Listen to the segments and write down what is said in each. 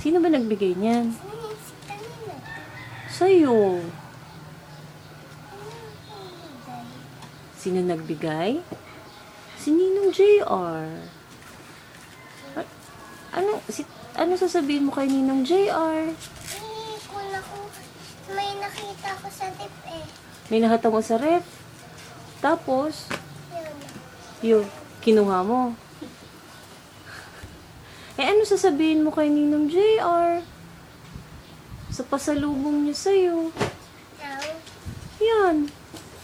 Sino ba nagbigay niyan? Si kanina. Sa'yo. Bigay. Sino nagbigay? Si Ninong JR. Ano sasabihin mo kay Ninong JR? Kung ako, may nakita ko sa tip eh. May nakita mo sa ref. Tapos, Yun. yun, kinuha mo. Ano sasabihin mo kay Ninong JR? Sa pasalubong niya sa'yo. Now, Yan.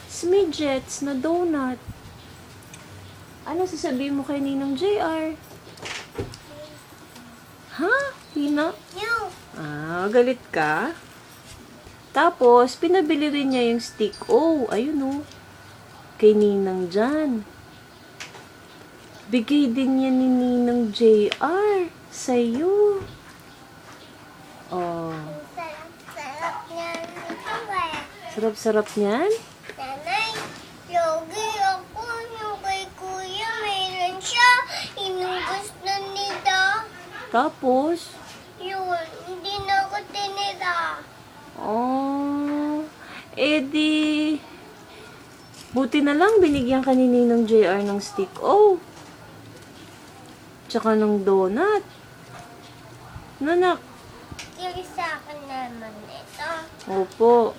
Smidgets na donut. Ano sasabihin mo kay Ninong JR? Ha? Hina? you. Galit ka? Tapos, pinabili rin niya yung stick. Oh, ayun oh. Kay Ninang dyan. Bigay din niya ni Ninang JR sa'yo. Oh. Ang sarap-sarap niyan. Ito ba? Sarap-sarap niyan. Nanay, yogi ako. Yung kay kuya, mayroon siya. Inubos na nila. Tapos, Yun, hindi na ako tinira. di, buti na lang binigyan ka ni Ninong JR ng stick. Oh, tsaka ng donut. Nanak. Yung sa akin naman ito. Opo.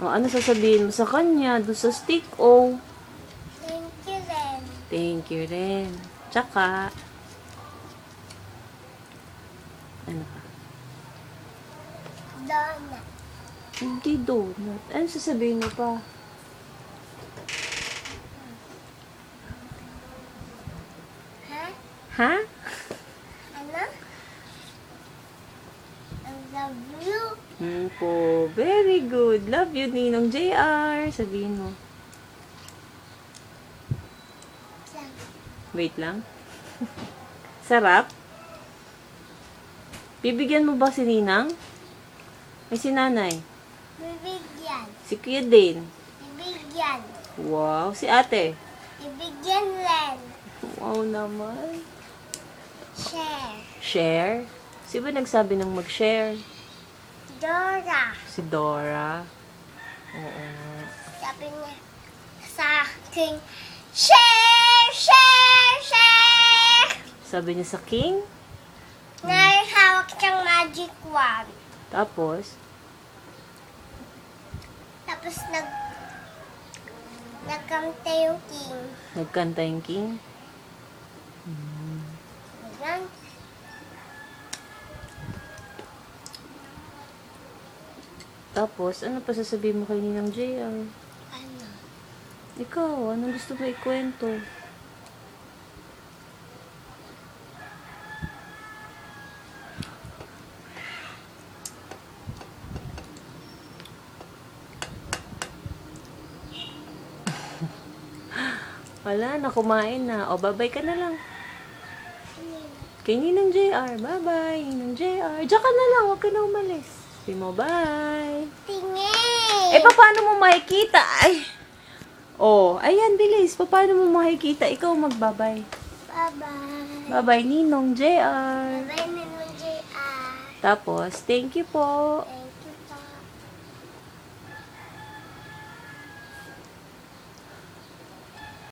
Ano sasabihin mo sa kanya? Doon sa stick, oh. Thank you then. Thank you rin. Tsaka, ano pa? Donut. Hindi donut. Ano sasabihin mo pa? Ha? Ha? Ano? Ang love you. Po. Very good. Love you, Ninong JR. Sabihin mo. Lang. Wait lang. Sarap? Bibigyan mo ba si Ninang? Ay, si Nanay. Bibigyan. Si Kuya din. Bibigyan. Wow. Si ate. Bibigyan rin. Wow naman. Share. Share? Si ba nagsabi ng mag-share? Dora. Si Dora. Oo. Sabi niya sa akin, share, share, share. Sabi niya sa King. Hawak siyang magic wand. Tapos, Tapos nagkanta yung king. nagkanta yung King. Ganyan. Tapos, ano pa sasabihin mo kay Ninang JR? Ano? Ikaw, anong gusto mo ikwento? Wala na, kumain na. O, bye-bye ka na lang. Kay Ninang JR. Bye-bye, Ninang JR. Diyan ka na lang, huwag ka na umalis. Sabi mo, bye. Tingin. Paano mo makikita? Ay. Oh, ayan, bilis. Paano mo makikita? Ikaw magbabay. Bye-bye. Bye-bye, Ninong JR. Bye-bye, Ninong JR. Tapos, thank you po. Thank